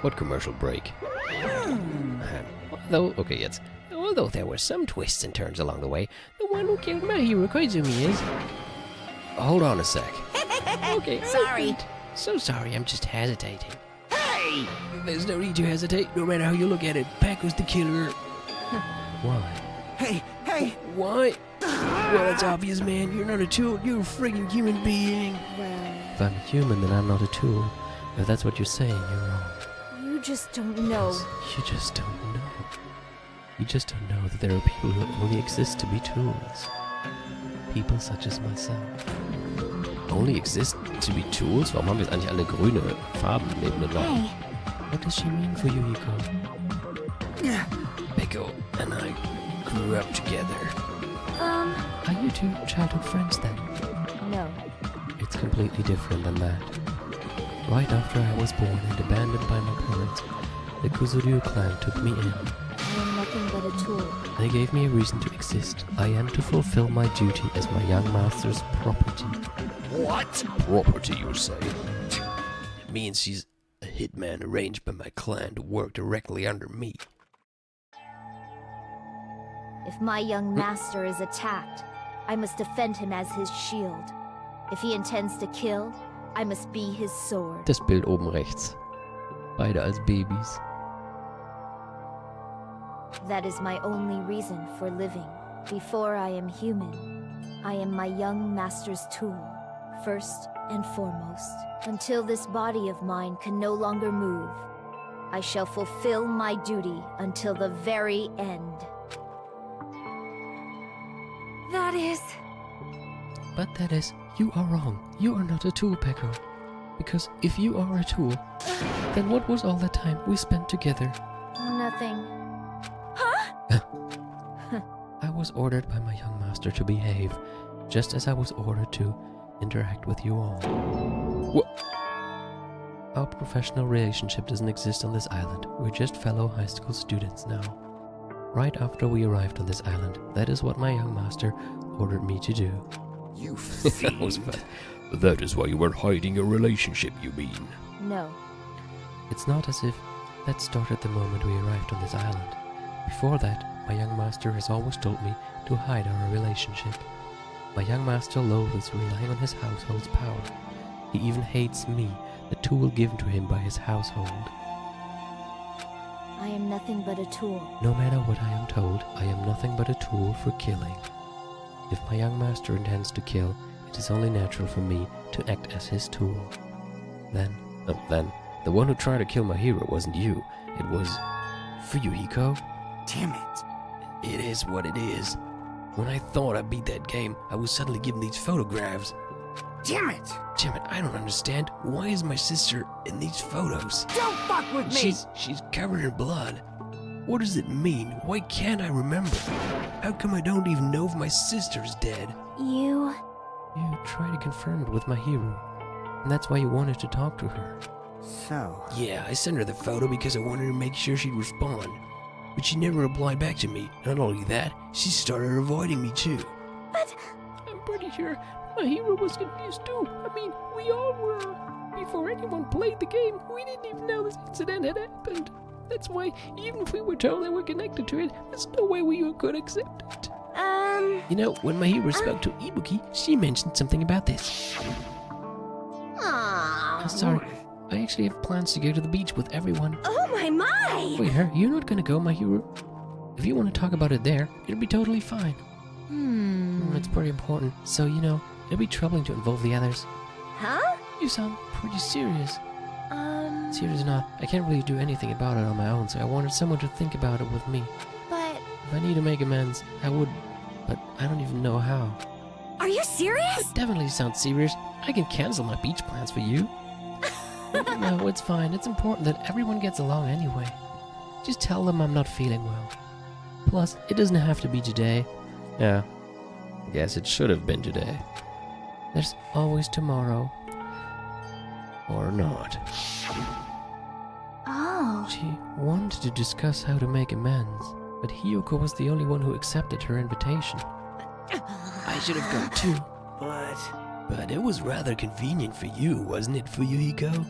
What commercial break? Although there were some twists and turns along the way, the one who killed my hero Koizumi is... Hold on a sec. Okay, Sorry. So sorry, I'm just hesitating. Hey! There's no need to hesitate, no matter how you look at it. Pac was the killer. Why? Hey! Why? Well, it's obvious, man. You're not a tool. You're a friggin' human being. Well, If I'm human, then I'm not a tool. If that's what you're saying, you're wrong. you just don't know. You just don't know. You just don't know that there are people who only exist to be tools. People such as myself. Only exist to be tools? Warum haben wir jetzt eigentlich alle grüne Farben neben den Leuten? Hey, What does she mean for you, Hiko? Peko and I grew up together. Are you two childhood friends then? no. It's completely different than that. Right after I was born and abandoned by my parents, the Kuzuryu clan took me in. I am nothing but a tool. They gave me a reason to exist. I am to fulfill my duty as my young master's property. What? Property, you say? It means she's a hitman arranged by my clan to work directly under me. If my young master is attacked, I must defend him as his shield. If he intends to kill, I must be his sword. Das Bild oben rechts. Beide als Babys. That is my only reason for living. Before I am human, I am my young master's tool, first and foremost. Until this body of mine can no longer move, I shall fulfill my duty until the very end. That is, you are wrong. You are not a tool, Peko. Because if you are a tool, then what was all the time we spent together? Nothing. I was ordered by my young master to behave, just as I was ordered to interact with you all. Our professional relationship doesn't exist on this island. We're just fellow high school students now. Right after we arrived on this island, that is what my young master ordered me to do. You fiend. That is why you were hiding your relationship, you mean? No. It's not as if that started the moment we arrived on this island. Before that, my young master has always told me to hide our relationship. My young master loathes relying on his household's power. He even hates me, the tool given to him by his household. I am nothing but a tool. No matter what I am told, I am nothing but a tool for killing. If my young master intends to kill, it is only natural for me to act as his tool. Then, the one who tried to kill my hero wasn't you. It was Fuyuhiko. Damn it. It is what it is. When I thought I beat that game, I was suddenly given these photographs. Damn it. Damn it, I don't understand. Why is my sister in these photos? Don't fuck with me. She's covered in blood. What does it mean? Why can't I remember? How come I don't even know if my sister's dead? You tried to confirm it with my hero, and that's why you wanted to talk to her. So. Yeah, I sent her the photo because I wanted to make sure she'd respond. But she never replied back to me. Not only that, she started avoiding me too. But I'm pretty sure my hero was confused too. I mean, we all were. Before anyone played the game, we didn't even know this incident had happened. That's why, even if we were told that we're connected to it, there's no way we could accept it. You know, when my hero spoke to Ibuki, she mentioned something about this. Sorry, I actually have plans to go to the beach with everyone. Oh my! Wait, you're not gonna go, my hero? If you want to talk about it there, it'll be totally fine. It's pretty important, so you know, it'll be troubling to involve the others. Huh? You sound pretty serious. Serious or not, I can't really do anything about it on my own, so I wanted someone to think about it with me. But If I need to make amends, I would, but I don't even know how. are you serious? It definitely sounds serious. I can cancel my beach plans for you. No, it's fine. It's important that everyone gets along anyway. Just tell them I'm not feeling well. Plus, it doesn't have to be today. Yeah, I guess it should have been today. There's always tomorrow. Or not. Oh. She wanted to discuss how to make amends, but Hiyoko was the only one who accepted her invitation. I should have gone too. But it was rather convenient for you, wasn't it, Fuyuhiko?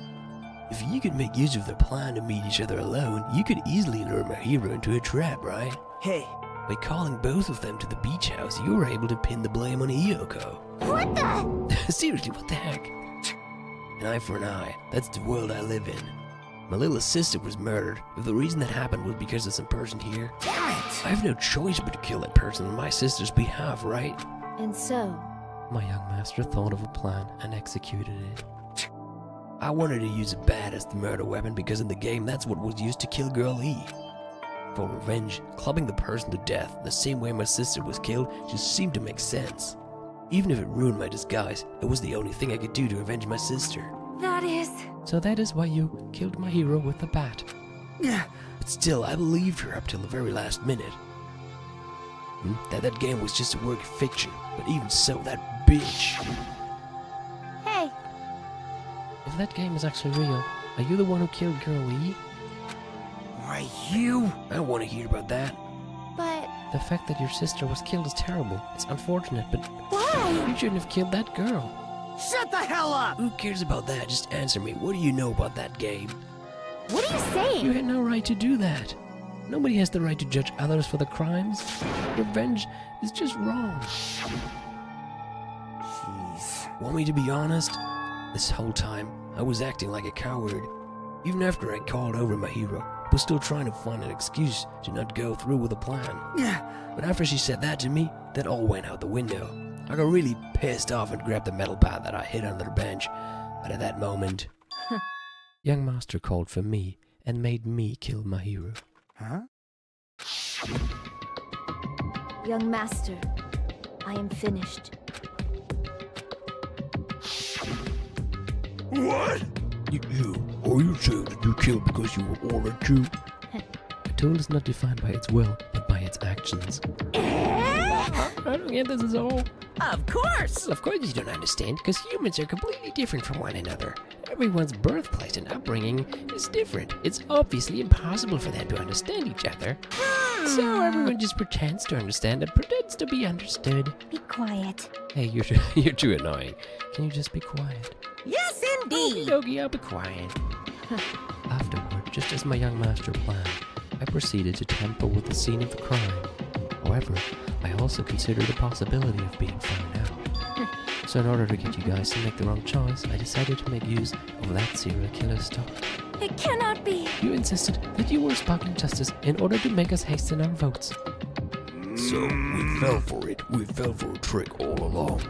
If you could make use of the plan to meet each other alone, you could easily lure my hero into a trap, right? Hey, By calling both of them to the beach house, you were able to pin the blame on Iyoko. What the? Seriously, what the heck? An eye for an eye. That's the world I live in. My little sister was murdered. If the reason that happened was because of some person here, damn it! I have no choice but to kill that person on my sister's behalf, right? And so, My young master thought of a plan and executed it. I wanted to use a bat as the murder weapon because in the game that's what was used to kill Girl E. For revenge, clubbing the person to death the same way my sister was killed just seemed to make sense. Even if it ruined my disguise, it was the only thing I could do to avenge my sister. that is... So that is why you killed my hero with a bat. Yeah, But still, I believed her up till the very last minute. That game was just a work of fiction, but even so, that bitch. Hey, If that game is actually real, are you the one who killed Girl E? why you? I don't want to hear about that. but The fact that your sister was killed is terrible. It's unfortunate, but why? you shouldn't have killed that girl. Shut the hell up! Who cares about that? Just answer me. What do you know about that game? What are you You saying? had no right to do that. Nobody has the right to judge others for the crimes. Revenge is just wrong. Jeez. Want me to be honest? This whole time, I was acting like a coward. Even after I called over my hero, I was still trying to find an excuse to not go through with the plan. Yeah, But after she said that to me, that all went out the window. I got really pissed off and grabbed the metal bat that I hid under the bench. But at that moment, young master called for me and made me kill my hero. huh? Young master, I am finished. What? Are you saying that you killed because you were ordered to? A tool is not defined by its will, but by its actions. I don't get this at all. Of course! Of course you don't understand, because humans are completely different from one another. Everyone's birthplace and upbringing is different. It's obviously impossible for them to understand each other. So everyone just pretends to understand and pretends to be understood. Be quiet. Hey, you're too annoying. Can you just be quiet? Yes, indeed! Yogi, I'll be quiet. Afterward, just as my young master planned, I proceeded to tamper with the scene of the crime. However, I also considered the possibility of being found out. So in order to get you guys to make the wrong choice, I decided to make use of that serial killer stuff. It cannot be. You insisted that you were sparking justice in order to make us hasten our votes. So we fell for it. We fell for a trick all along.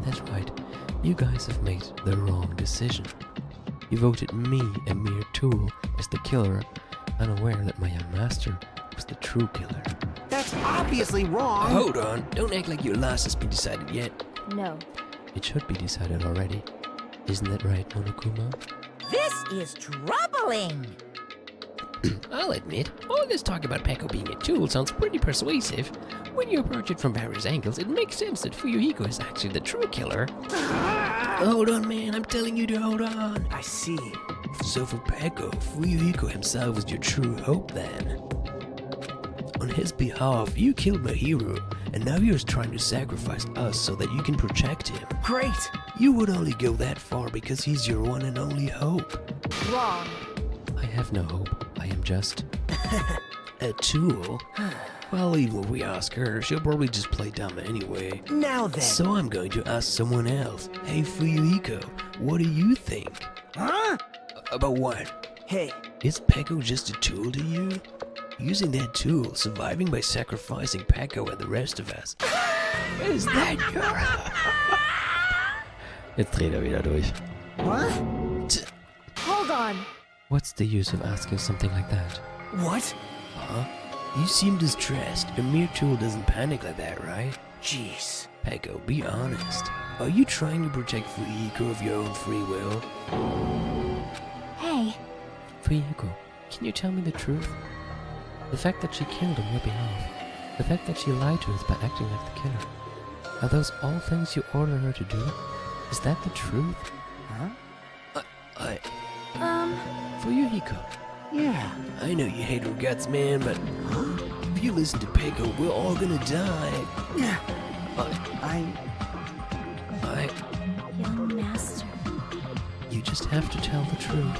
That's right. You guys have made the wrong decision. You voted me, a mere tool, as the killer, unaware that my young master was the true killer. That's obviously wrong! Hold on. Don't act like your loss has been decided yet. No. It should be decided already. Isn't that right, Monokuma? This is troubling! I'll admit, all this talk about Peko being a tool sounds pretty persuasive. When you approach it from various angles, it makes sense that Fuyuhiko is actually the true killer. Hold on, man, I'm telling you to hold on. I see. So for Peko, Fuyuhiko himself is your true hope then. On his behalf, you killed my hero, and now you're trying to sacrifice us so that you can protect him. Great! You would only go that far because he's your one and only hope. Wrong. I have no hope. I am just a tool. Well, even when we ask her, she'll probably just play dumb anyway. Now then. So I'm going to ask someone else. Hey, Fuyuhiko, what do you think? Huh? About what? Hey, Is Peko just a tool to you? Using that tool, surviving by sacrificing Peko and the rest of us. Is that your... Jetzt dreht wieder durch. what? Hold on. What's the use of asking something like that? What? Huh? You seem distressed. A mere tool doesn't panic like that, right? Jeez. Peko, be honest. Are you trying to protect Fuyuhiko of your own free will? Hey, Fuyuhiko, can you tell me the truth? The fact that she killed on your behalf, the fact that she lied to us by acting like the killer, are those all things you ordered her to do? Is that the truth? Huh? Fuyuhiko, Yeah. I know you hate her guts, man, but if you listen to Peko, we're all gonna die. Yeah. I, I... I, young master. you You just have to tell the truth.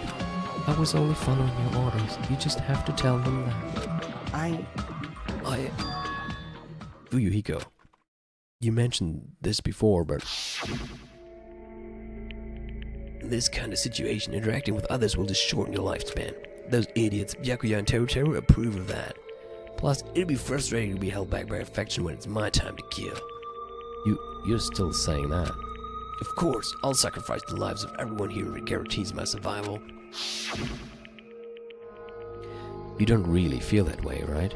I was only following your orders. You just have to tell them that. Fuyuhiko, you mentioned this before, but in this kind of situation, interacting with others will just shorten your lifespan. Those idiots, Byakuya and Totoro, approve of that. Plus, it'd be frustrating to be held back by affection when it's my time to kill. You're still saying that? Of course, I'll sacrifice the lives of everyone here if it guarantees my survival. You don't really feel that way, right?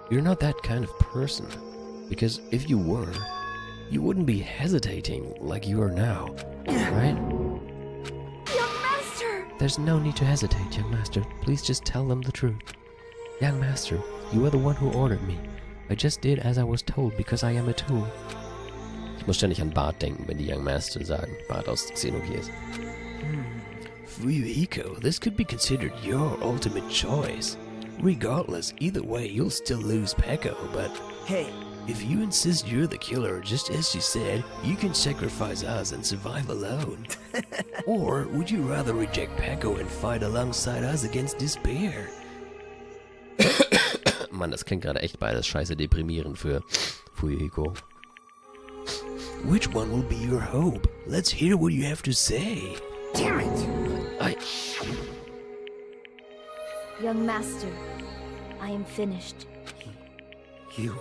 You're not that kind of person. Because if you were, you wouldn't be hesitating like you are now, right? Young Master! There's no need to hesitate, young master. Please just tell them the truth. Young master, you are the one who ordered me. I just did as I was told because I am a tool. Ich muss ständig an Bart denken, wenn die Young Master sagen. Bart aus Xenogears. Fuyuhiko, this could be considered your ultimate choice. Regardless, either way, you'll still lose Peko, but hey, if you insist you're the killer, just as she said, you can sacrifice us and survive alone. Or would you rather reject Peko and fight alongside us against despair? Mann, das klingt gerade echt beides scheiße deprimierend für Fuyuhiko. Which one will be your hope? Let's hear what you have to say. Damn it! Young Master, I am finished. You...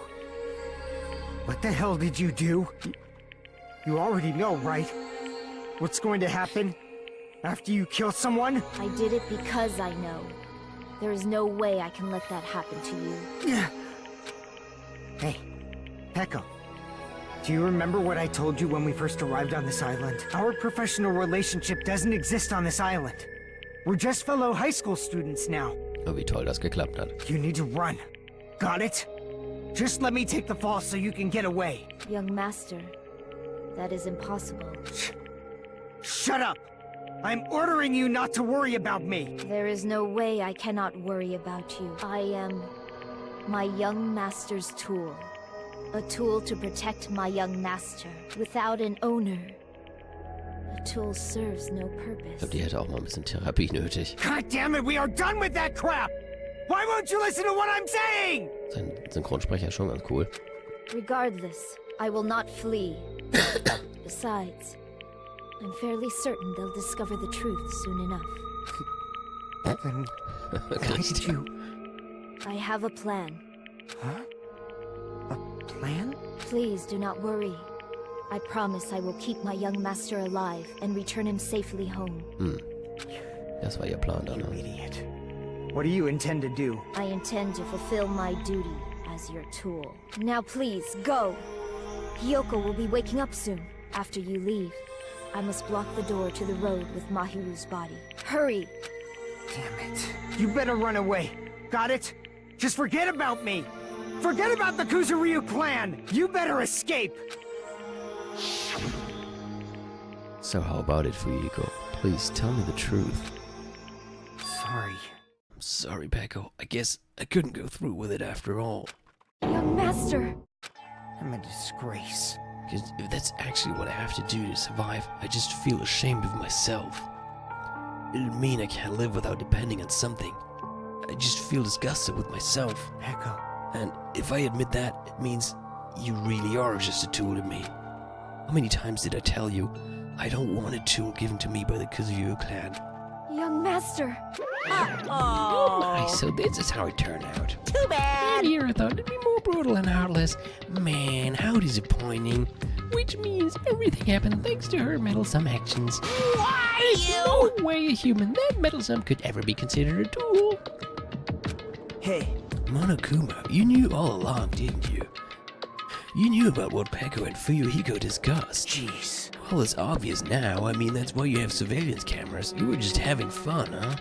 What the hell did you do? You already know, right? What's going to happen after you kill someone? I did it because I know. There is no way I can let that happen to you. Hey, Peko. Do you remember what I told you when we first arrived on this island? Our professional relationship doesn't exist on this island. We're just fellow high school students now. Oh, wie toll das geklappt hat. You need to run. Got it? Just let me take the fall so you can get away. Young Master, that is impossible. Shut up! I'm ordering you not to worry about me. There is no way I cannot worry about you. I am my young master's tool. A tool to protect my young master. Without an owner, a tool serves no Ich purpose. glaube, die hätte auch mal ein bisschen Therapie nötig. God damn it, we are done with that crap! Why won't you listen to what I'm saying? Sein Synchronsprecher ist schon ganz cool. Regardless, I will not flee. Besides, I'm fairly certain they'll discover the truth soon enough. Then why did you... I have a plan. Huh? A plan? Please do not worry. I promise I will keep my young master alive and return him safely home. Das war ihr Plan dann. You idiot. What do you intend to do? I intend to fulfill my duty as your tool. Now please, go! Hiyoko will be waking up soon, after you leave. I must block the door to the road with Mahiru's body. Hurry! Damn it. You better run away. Got it? Just forget about me! Forget about the Kuzuryu clan! You better escape! So how about it, Fuyuhiko? Please tell me the truth. Sorry. I'm sorry, Peko. I guess I couldn't go through with it after all. Young master! I'm a disgrace. Because if that's actually what I have to do to survive, I just feel ashamed of myself. It'd mean I can't live without depending on something. I just feel disgusted with myself. Peko. And if I admit that, it means you really are just a tool to me. How many times did I tell you I don't want a tool given to me by the Kuzuryu clan? Young master! Nice, so this is how it turned out. Too bad. Here I thought it'd be more brutal and heartless. Man, how disappointing. Which means everything happened thanks to her meddlesome actions. Why No way a human that meddlesome could ever be considered a tool. Hey. Monokuma, you knew all along, didn't you? You knew about what Peko and Fuyuhiko discussed. Jeez. Well, it's obvious now. I mean, that's why you have surveillance cameras. You were just having fun, huh?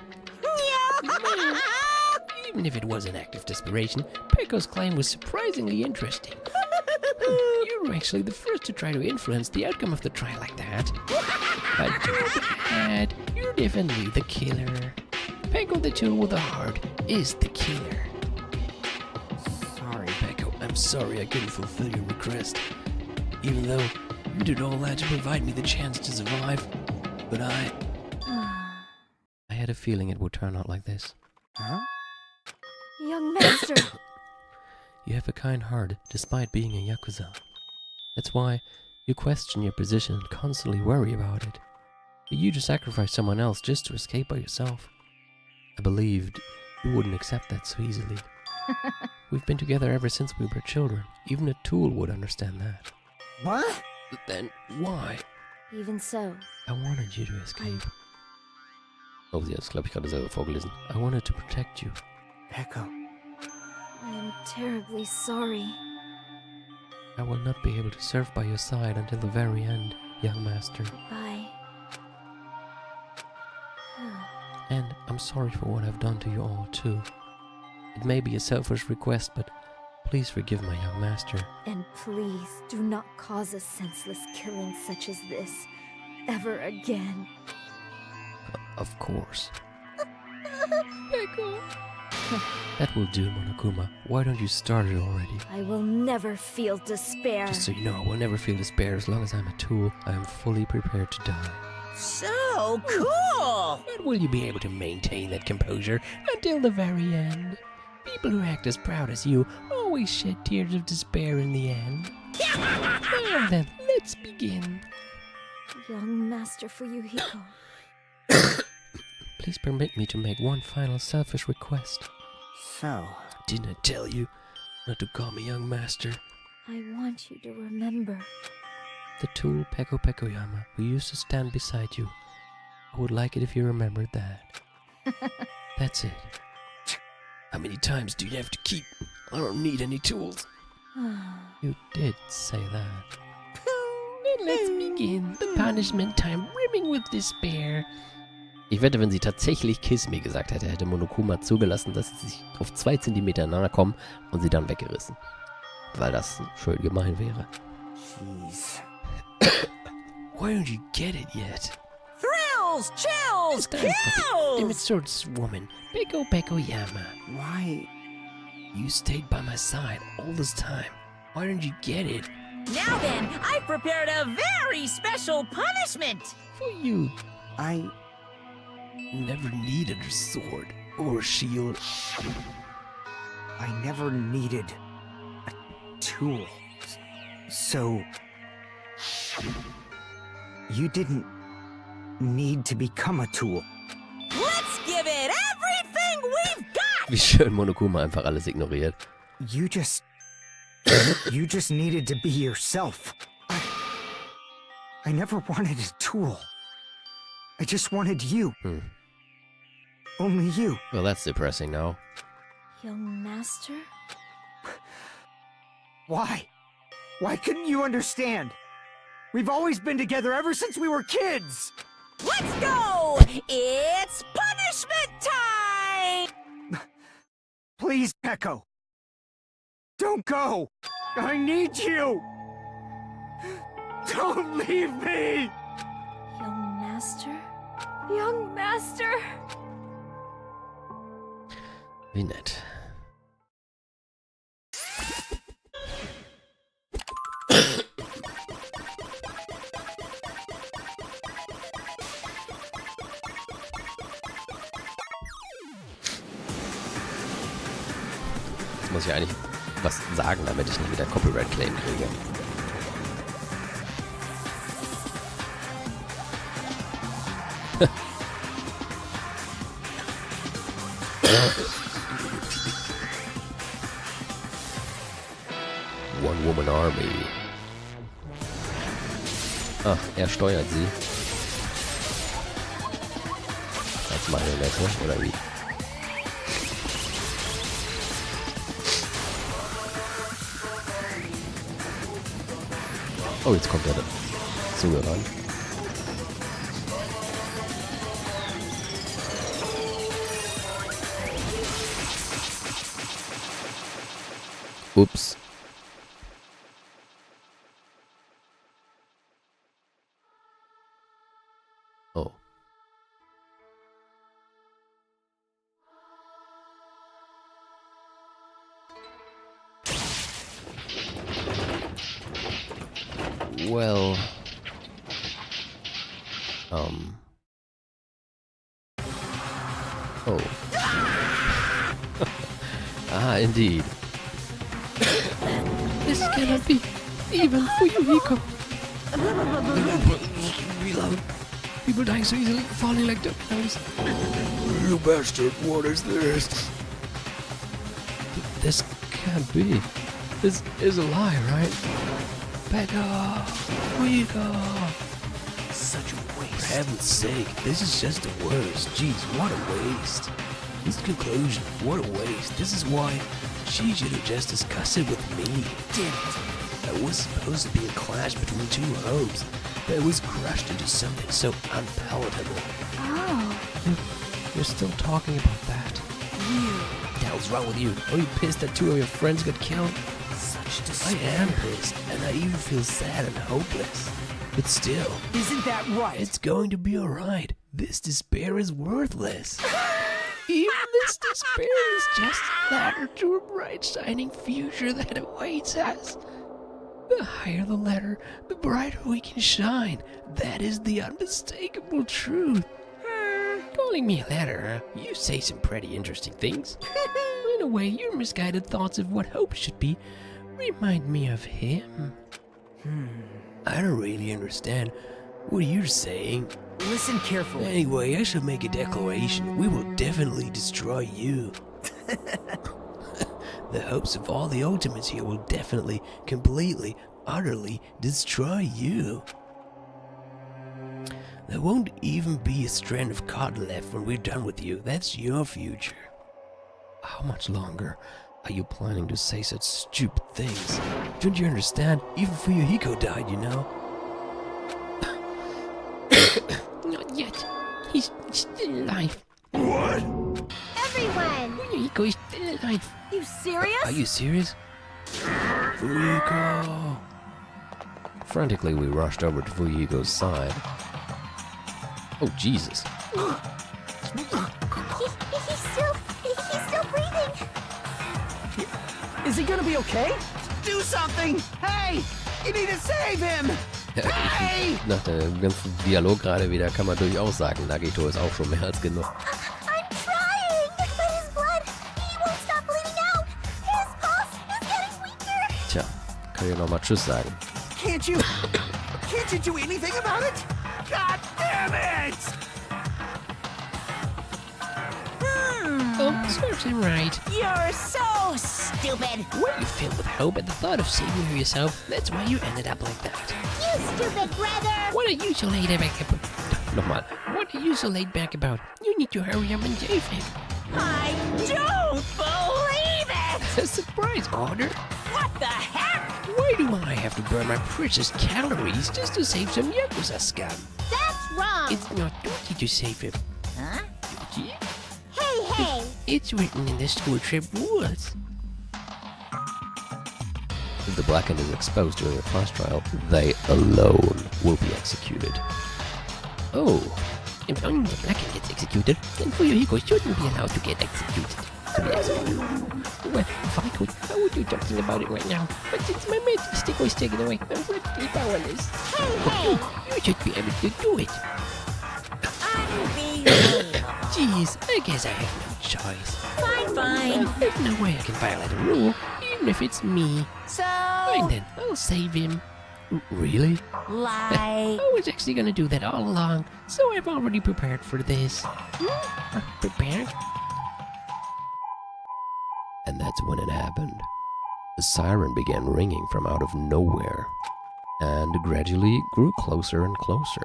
Even if it was an act of desperation, Peko's claim was surprisingly interesting. You were actually the first to try to influence the outcome of the trial like that. But too bad, you're definitely the killer. Peko the tool with a heart is the killer. Sorry. Peko, I'm sorry I couldn't fulfill your request. Even though you did all that to provide me the chance to survive. But I had a feeling it would turn out like this. Huh? Young master! You have a kind heart, despite being a Yakuza. That's why you question your position and constantly worry about it. For you to sacrifice someone else just to escape by yourself. I believed you wouldn't accept that so easily. We've been together ever since we were children. Even a tool would understand that. What? But then, why? Even so, I wanted you to escape. Oh, sie hat es, glaube ich, gerade selber vorgelesen. I wanted to protect you. Echo. I am terribly sorry. I will not be able to serve by your side until the very end, young master. Bye. And I'm sorry for what I've done to you all, too. It may be a selfish request, but please forgive my young master. And please do not cause a senseless killing such as this ever again. Of course. That will do, Monokuma. Why don't you start it already? I will never feel despair. Just so you know, I will never feel despair as long as I'm a tool. I am fully prepared to die. So cool! But will you be able to maintain that composure until the very end? People who act as proud as you always shed tears of despair in the end. Now then, let's begin. Young Master Fuyuhiko. Please permit me to make one final selfish request. So, Didn't I tell you not to call me young master? I want you to remember. The tool Peko Pekoyama, who used to stand beside you. I would like it if you remembered that. That's it. How many times do you have to keep? I don't need any tools. You did say that. Then let's begin. The punishment time brimming with despair. Ich wette, wenn sie tatsächlich Kiss Me gesagt hätte, hätte Monokuma zugelassen, dass sie sich auf 2 Zentimeter nahe kommen und sie dann weggerissen. Weil das schön gemein wäre. jeez. Why don't you get it yet? Thrills, chills, Time for the kills! immature woman, Peko Pekoyama. Why? You stayed by my side all this time. Why don't you get it? Now then, I've prepared a very special punishment! For you. I Never needed a sword or a shield. I never needed a tool. So, you didn't need to become a tool. Let's give it everything we've got! Wie schön Monokuma einfach alles ignoriert. You just needed to be yourself. I never wanted a tool. I just wanted you. Only you. Well, that's depressing now. Young Master? Why? Why couldn't you understand? We've always been together ever since we were kids! Let's go! It's punishment time! Please, Peko. Don't go! I need you! Don't leave me! Young Master? Young Master! Wie nett. Jetzt muss ich eigentlich was sagen, damit ich nicht wieder Copyright-Claim kriege. One-Woman Army. Ah, er steuert sie. Als Marionette, oder wie? Oh, jetzt kommt er da zugerannt. Ups. Oh. Well, Oh. Ah, indeed. This cannot be even Fuyuhiko. Reload. People dying so easily, falling like dominoes. You bastard, what is this? This can't be. This is a lie, right? Back off! Fuyuhiko! Such a waste. For heaven's sake, this is just the worst. Jeez, what a waste. This conclusion, what a waste. This is why she should have just discussed it with me. Did it. That was supposed to be a clash between two hopes, but it was crushed into something so unpalatable. Oh. You're still talking about that. What the hell's wrong with you? Are you pissed that two of your friends got killed? Such I despair. am pissed, and I even feel sad and hopeless. But still, Isn't that right? it's going to be alright. This despair is worthless. Even this despair is just a ladder to a bright, shining future that awaits us. The higher the ladder, the brighter we can shine. That is the unmistakable truth. Calling me a ladder, huh? You say some pretty interesting things. In a way, your misguided thoughts of what hope should be remind me of him. I don't really understand what you're saying. Listen carefully. Anyway, I should make a declaration. We will definitely destroy you. The hopes of all the Ultimates here will definitely, completely, utterly destroy you. There won't even be a strand of cotton left when we're done with you. That's your future. How much longer are you planning to say such stupid things? Don't you understand? Even Fuyuhiko died, you know. Not yet. He's still alive. What? Everyone! Fuyuhiko is still alive. You serious? Are you serious? Fuyuhiko! Frantically, we rushed over to Fuyuhiko's side. Oh, Jesus. He's still breathing. Is he gonna be okay? Do something! Hey! You need to save him! Hey! Nach dem ganzen Dialog gerade wieder kann man durchaus sagen, Nagito ist auch schon mehr als genug. I'm trying, but his blood, he won't stop bleeding out. His pulse is getting weaker. Tja, kann ich nochmal Tschüss sagen. Can't you do anything about it? God damn it! Oh, serves him right. You're so stupid. Were you filled with hope at the thought of saving yourself? That's why you ended up like that. You stupid brother! What are you so laid back about? Nochmal. What are you so laid back about? You need to hurry up and save him. I don't believe it. A surprise order? What the heck? Why do I have to burn my precious calories just to save some Yakuza scum? That's wrong! It's not duty to save him. Huh? Duty? Hey! It's written in the school trip rules. If the Blackened is exposed during a class trial, they alone will be executed. Oh, if only the Blackened gets executed, then Fuyuhiko shouldn't be allowed to get executed. Well, if I could, I would do something about it right now. But since my magic stick was taken away, I'm practically powerless. Hey! You should be able to do it. Unbelievable. Jeez, I guess I have no choice. Fine. There's no way I can violate a rule, even if it's me. So, Fine then, I'll save him. Really? lie. I was actually gonna do that all along, so I've already prepared for this. Prepared? And that's when it happened. The siren began ringing from out of nowhere, and gradually grew closer and closer.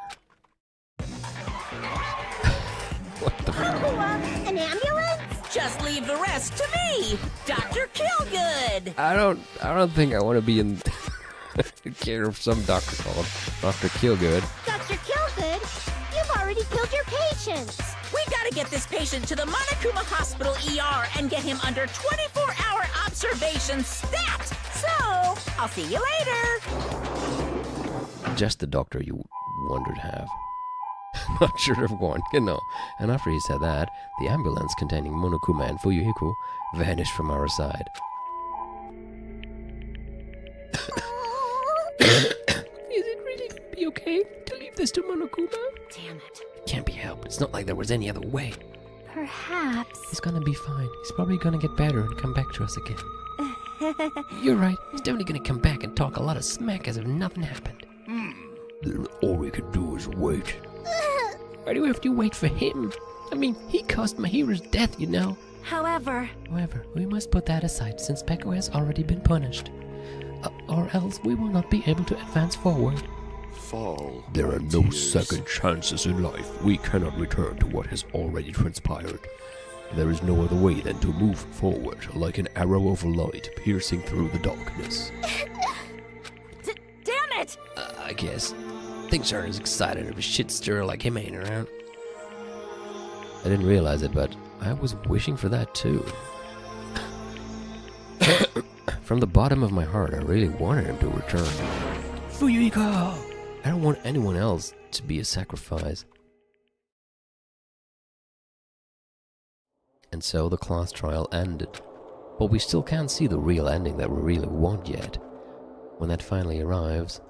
What the f- An ambulance? Just leave the rest to me, Dr. Killgood. I don't think I want to be in care of some doctor called Dr. Killgood. Dr. Killgood, you've already killed your patients. We gotta get this patient to the Monokuma Hospital ER and get him under 24-hour observation stat. So, I'll see you later. Just the doctor you wondered have. Not sure of one, genau. And after he said that, the ambulance containing Monokuma and Fuyuhiko vanished from our side. Is it really gonna be okay to leave this to Monokuma? Damn it. Can't be helped. It's not like there was any other way. Perhaps. He's gonna be fine. He's probably gonna get better and come back to us again. You're right. He's definitely gonna come back and talk a lot of smack as if nothing happened. Then all we can do is wait. Why do we have to wait for him? I mean, he caused my hero's death, you know. However, We must put that aside since Peko has already been punished. Or else we will not be able to advance forward. Fall. There are no second chances in life. We cannot return to what has already transpired. There is no other way than to move forward like an arrow of light piercing through the darkness. Damn it! I guess. Things aren't as exciting if a shit stirrer like him ain't around. I didn't realize it, but I was wishing for that too. From the bottom of my heart, I really wanted him to return. Fuyuhiko! I don't want anyone else to be a sacrifice. And so the class trial ended. But we still can't see the real ending that we really want yet. When that finally arrives,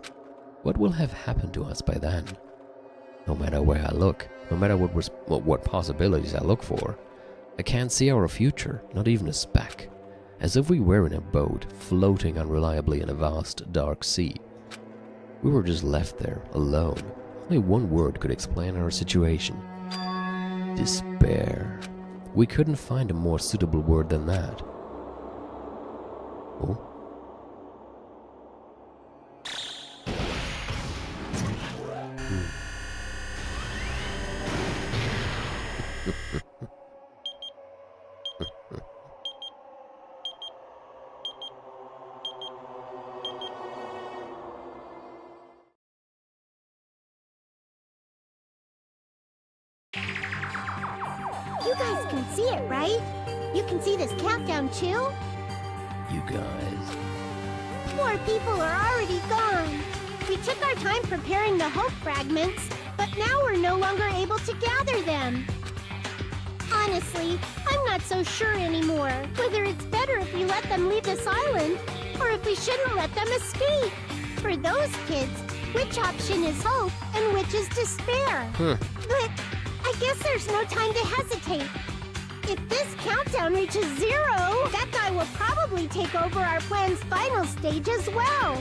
what will have happened to us by then? No matter where I look, no matter what possibilities I look for, I can't see our future, not even a speck. As if we were in a boat, floating unreliably in a vast, dark sea. We were just left there, alone. Only one word could explain our situation. Despair. We couldn't find a more suitable word than that. Oh? You guys can see it, right? You can see this countdown too? You guys. More people are already gone. We took our time preparing the hope fragments, but now we're no longer able to gather them. Honestly, I'm not so sure anymore whether it's better if we let them leave this island or if we shouldn't let them escape. For those kids, which option is hope and which is despair? But I guess there's no time to hesitate. If this countdown reaches 0, that guy will probably take over our plan's final stage as well.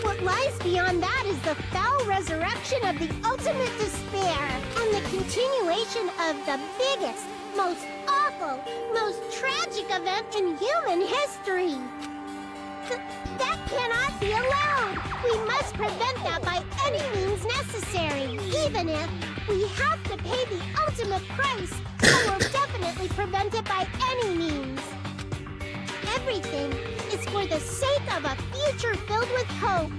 What lies beyond that is the foul resurrection of the ultimate despair and the continuation of the biggest, most awful, most tragic event in human history. That cannot be allowed. We must prevent that by any means necessary, even if we have to pay the ultimate price. I will definitely prevent it by any means. Everything is for the sake of a future filled with hope.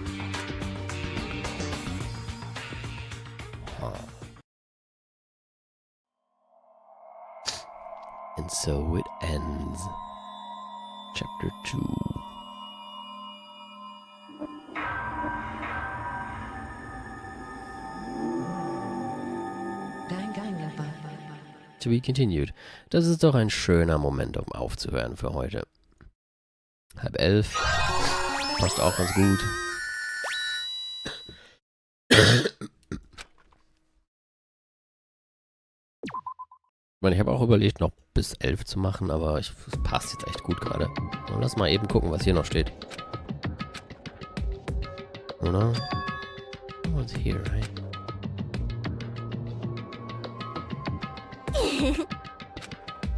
And so it ends. Chapter 2. To be continued. Das ist doch ein schöner Moment, um aufzuhören für heute. 10:30. Passt auch ganz gut. Ich meine, ich habe auch überlegt, noch bis 11 zu machen, aber es passt jetzt echt gut gerade. Lass mal eben gucken, was hier noch steht. Oder? What's here, right?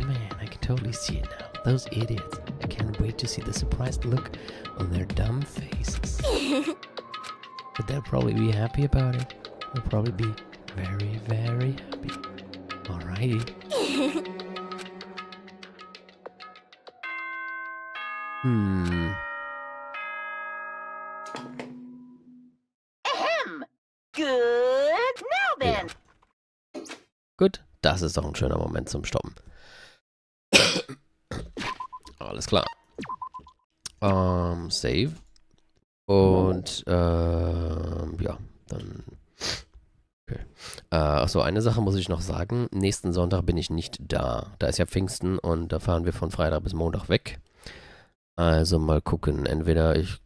Man, I can totally see it now. Those idiots. I can't wait to see the surprised look on their dumb faces. But they'll probably be happy about it. They'll probably be very, very happy. Alrighty. Ahem! Good. Now then. Gut, das ist doch ein schöner Moment zum Stoppen. Alles klar. Save. Und, ja, dann... Okay. Achso, eine Sache muss ich noch sagen. Nächsten Sonntag bin ich nicht da. Da ist ja Pfingsten und da fahren wir von Freitag bis Montag weg. Also mal gucken. Entweder ich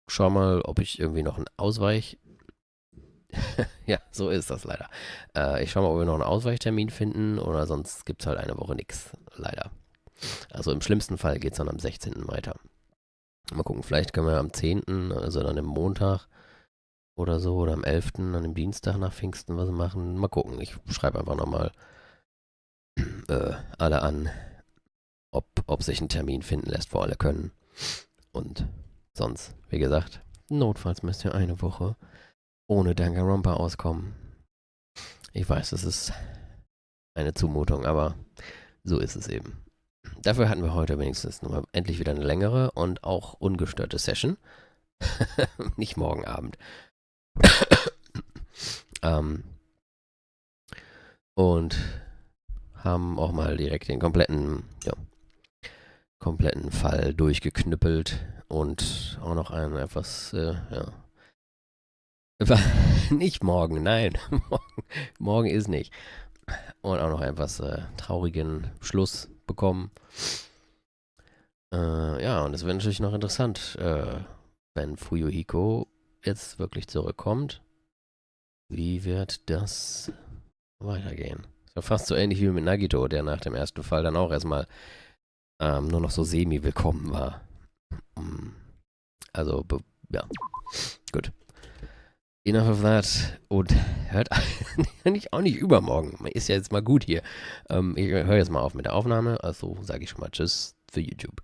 schau mal, ob ich irgendwie noch einen Ausweich Ja, so ist das leider. Ich schaue mal, ob wir noch einen Ausweichtermin finden oder sonst gibt es halt eine Woche nichts. Leider. Also im schlimmsten Fall geht es dann am 16. weiter. Mal gucken, vielleicht können wir am 10., also dann am Montag oder so, oder am 11., an dem Dienstag nach Pfingsten was machen. Mal gucken, ich schreibe einfach nochmal alle an, ob sich ein Termin finden lässt, wo alle können. Und sonst, wie gesagt, notfalls müsst ihr eine Woche ohne Danganronpa auskommen. Ich weiß, das ist eine Zumutung, aber so ist es eben. Dafür hatten wir heute wenigstens nur endlich wieder eine längere und auch ungestörte Session. Nicht morgen Abend. Und haben auch mal direkt den kompletten Fall durchgeknüppelt und auch noch einen etwas, nicht morgen, nein, morgen ist nicht. Und auch noch etwas traurigen Schluss bekommen. Ja, und es wäre natürlich noch interessant, wenn Fuyuhiko jetzt wirklich zurückkommt. Wie wird das weitergehen? Ist ja fast so ähnlich wie mit Nagito, der nach dem ersten Fall dann auch erstmal nur noch so semi-willkommen war. Also, ja. Gut. Enough of that. Und hört auch nicht übermorgen. Ist ja jetzt mal gut hier. Ich höre jetzt mal auf mit der Aufnahme. Also sage ich schon mal Tschüss für YouTube.